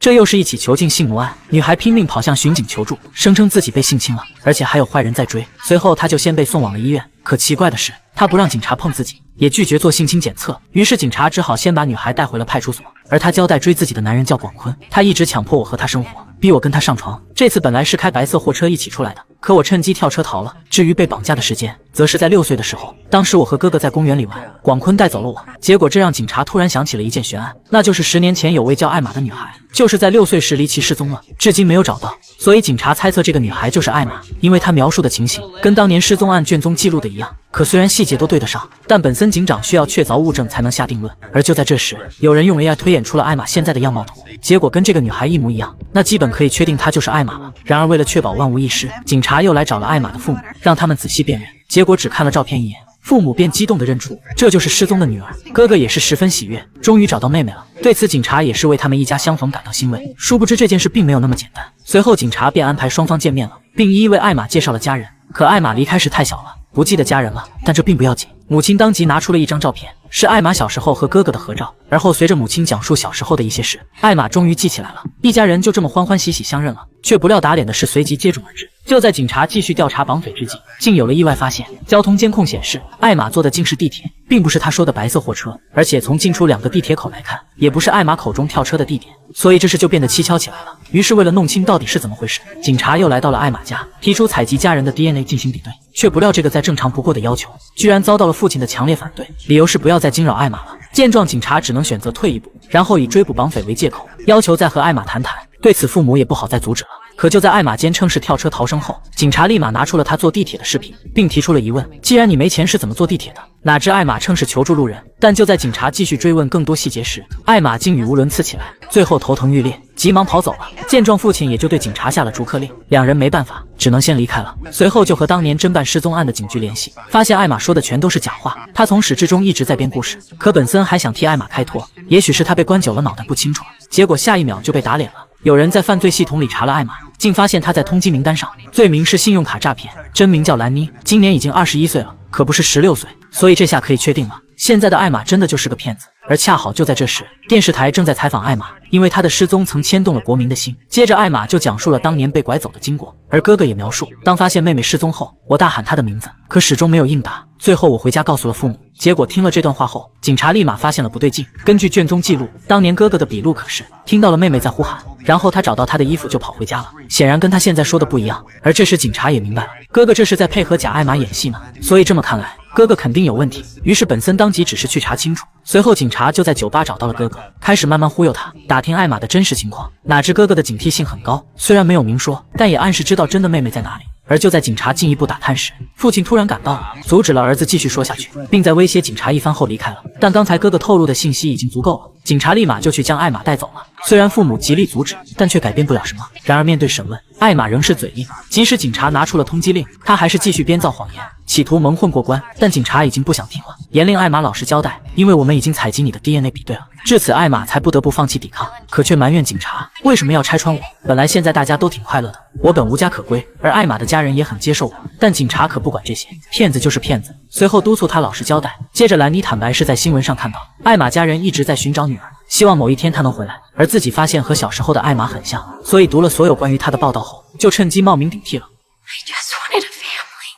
这又是一起囚禁性奴案，女孩拼命跑向巡警求助，声称自己被性侵了，而且还有坏人在追。随后她就先被送往了医院。可奇怪的是，她不让警察碰自己，也拒绝做性侵检测。于是警察只好先把女孩带回了派出所。而她交代追自己的男人叫广坤，他一直强迫我和他生活，逼我跟他上床。这次本来是开白色货车一起出来的，可我趁机跳车逃了。至于被绑架的时间，则是在6岁的时候。当时我和哥哥在公园里玩，广坤带走了我。结果这让警察突然想起了一件悬案，那就是10年前有位叫艾玛的女孩，就是在6岁时离奇失踪了，至今没有找到。所以警察猜测这个女孩就是艾玛，因为她描述的情形跟当年失踪案卷宗记录的一样。可虽然细节都对得上，但本森警长需要确凿物证才能下定论。而就在这时，有人用 AI 推演出了艾玛现在的样貌图，结果跟这个女孩一模一样，那基本可以确定她就是艾玛了。然而为了确保万无一失，警察又来找了艾玛的父母，让他们仔细辨认。结果只看了照片一眼，父母便激动地认出这就是失踪的女儿。哥哥也是十分喜悦，终于找到妹妹了。对此警察也是为他们一家相逢感到欣慰。殊不知这件事并没有那么简单。随后警察便安排双方见面了，并一一为艾玛介绍了家人。可艾玛离开时太小了，不记得家人了，但这并不要紧。母亲当即拿出了一张照片，是艾玛小时候和哥哥的合照。而后随着母亲讲述小时候的一些事，艾玛终于记起来了。一家人就这么欢欢喜喜相认了。却不料打脸的事随即接踵而至。就在警察继续调查绑匪之际，竟有了意外发现。交通监控显示，艾玛坐的竟是地铁，并不是他说的白色货车。而且从进出2个地铁口来看，也不是艾玛口中跳车的地点。所以这事就变得蹊跷起来了。于是为了弄清到底是怎么回事，警察又来到了艾玛家，提出采集家人的 DNA 进行比对。却不料这个再正常不过的要求，居然遭到了父亲的强烈反对，理由是不要再惊扰艾玛了。见状，警察只能选择退一步，然后以追捕绑匪为借口，要求再和艾玛谈谈。对此父母也不好再阻止了。可就在艾玛坚称是跳车逃生后，警察立马拿出了他坐地铁的视频，并提出了疑问：既然你没钱，是怎么坐地铁的？哪知艾玛称是求助路人。但就在警察继续追问更多细节时，艾玛竟语无伦次起来，最后头疼欲裂，急忙跑走了。见状，父亲也就对警察下了逐客令，两人没办法，只能先离开了。随后就和当年侦办失踪案的警局联系，发现艾玛说的全都是假话，他从始至终一直在编故事。可本森还想替艾玛开脱，也许是他被关久了脑袋不清楚了，结果下一秒就被打脸了。有人在犯罪系统里查了艾玛，竟发现她在通缉名单上，罪名是信用卡诈骗，真名叫兰妮，今年已经21岁了，可不是16岁。所以这下可以确定了，现在的艾玛真的就是个骗子。而恰好就在这时，电视台正在采访艾玛，因为她的失踪曾牵动了国民的心。接着艾玛就讲述了当年被拐走的经过，而哥哥也描述，当发现妹妹失踪后，我大喊她的名字，可始终没有应答。最后我回家告诉了父母，结果听了这段话后，警察立马发现了不对劲。根据卷宗记录，当年哥哥的笔录可是听到了妹妹在呼喊，然后他找到她的衣服就跑回家了，显然跟他现在说的不一样。而这时警察也明白了，哥哥这是在配合假艾玛演戏呢，所以这么看来，哥哥肯定有问题。于是本森当即指示去查清楚。随后警察就在酒吧找到了哥哥，开始慢慢忽悠他，打听艾玛的真实情况。哪知哥哥的警惕性很高，虽然没有明说，但也暗示知道真的妹妹在哪里。而就在警察进一步打探时，父亲突然赶到了，阻止了儿子继续说下去，并在威胁警察一番后离开了。但刚才哥哥透露的信息已经足够了，警察立马就去将艾玛带走了。虽然父母极力阻止，但却改变不了什么。然而面对审问，艾玛仍是嘴硬，即使警察拿出了通缉令，她还是继续编造谎言，企图蒙混过关。但警察已经不想听了，严令艾玛老实交代，因为我们已经采集你的 DNA 比对了。至此艾玛才不得不放弃抵抗，可却埋怨警察为什么要拆穿我，本来现在大家都挺快乐的，我本无家可归，而艾玛的家人也很接受我。但警察可不管这些，骗子就是骗子。随后督促他老实交代。接着兰妮坦白是在新闻上看到艾玛家人一直在寻找女儿，希望某一天她能回来，而自己发现和小时候的艾玛很像，所以读了所有关于她的报道后，就趁机冒名顶替了。 I just wanted a family.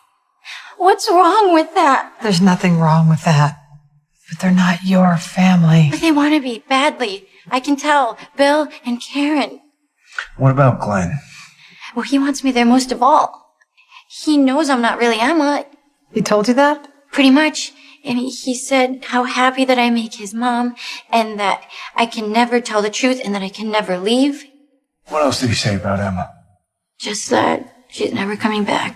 What's wrong with that? There's nothing wrong with that. But they're not your family. But they want to be badly. I can tell. Bill and Karen. What about Glenn? Well, he wants me there most of all. He knows I'm not really Emma. He told you that? Pretty much. And he said how happy that I make his mom, and that I can never tell the truth, and that I can never leave. What else did he say about Emma? Just that she's never coming back.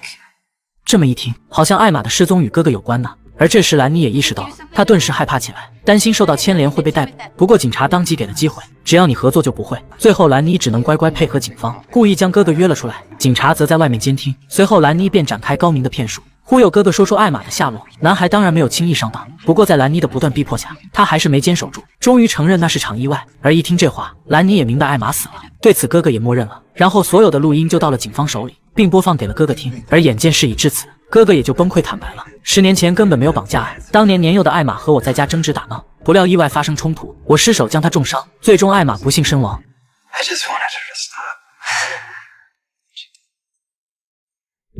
这么一听，好像艾玛的失踪与哥哥有关呢。而这时兰妮也意识到了，她顿时害怕起来，担心受到牵连会被逮捕。不过警察当即给了机会，只要你合作就不会。最后兰妮只能乖乖配合警方，故意将哥哥约了出来，警察则在外面监听。随后兰妮便展开高明的骗术，忽悠哥哥说出艾玛的下落。男孩当然没有轻易上当，不过在兰妮的不断逼迫下，他还是没坚守住，终于承认那是场意外。而一听这话，兰妮也明白艾玛死了，对此哥哥也默认了。然后所有的录音就到了警方手里，并播放给了哥哥听。而眼见事已至此，哥哥也就崩溃坦白了，10年前根本没有绑架案，当年年幼的艾玛和我在家争执打闹，不料意外发生冲突，我失手将她重伤，最终艾玛不幸身亡。I just wanted her to stop.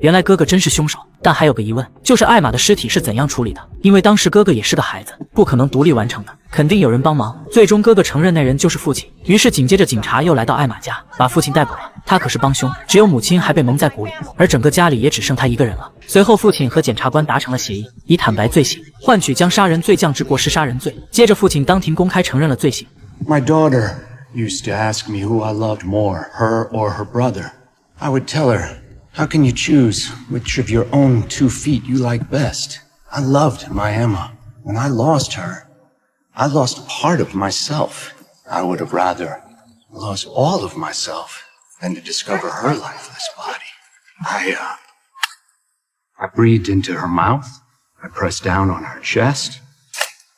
原来哥哥真是凶手，但还有个疑问，就是艾玛的尸体是怎样处理的？因为当时哥哥也是个孩子，不可能独立完成的，肯定有人帮忙。最终哥哥承认那人就是父亲，于是紧接着警察又来到艾玛家，把父亲逮捕了。他可是帮凶，只有母亲还被蒙在鼓里，而整个家里也只剩他一个人了。随后父亲和检察官达成了协议，以坦白罪行换取将杀人罪降至过失杀人罪。接着父亲当庭公开承认了罪行。My daughter used to ask me who I loved more, her or her brother. I would tell her, how can you choose which of your own 2 feet you like best? I loved my Emma. When I lost her, I lost a part of myself. I would have rather lost all of myself than to discover her lifeless body. I breathed into her mouth. I pressed down on her chest.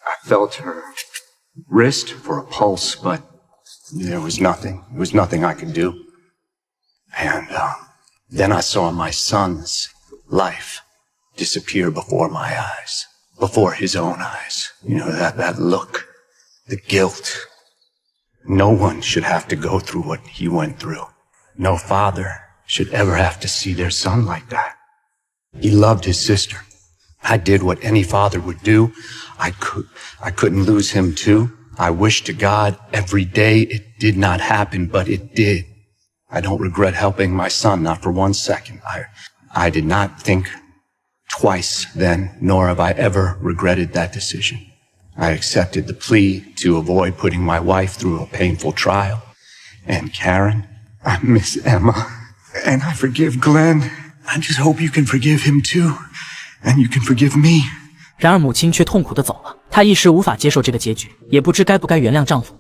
I felt her wrist for a pulse, but there was nothing. There was nothing I could do. And then I saw my son's life disappear before my eyes, before his own eyes. You know, that look, the guilt. No one should have to go through what he went through. No father should ever have to see their son like that. He loved his sister. I did what any father would do. I couldn't lose him too. I wish to God every day it did not happen, but it did. I don't regret helping my son, not for 1 second. I did not think twice then, nor have I ever regretted that decision. I accepted the plea to avoid putting my wife through a painful trial. And Karen, I miss Emma. And I forgive Glenn. I just hope you can forgive him too. And you can forgive me. 然而母亲却痛苦地走了，她一时无法接受这个结局，也不知该不该原谅丈夫。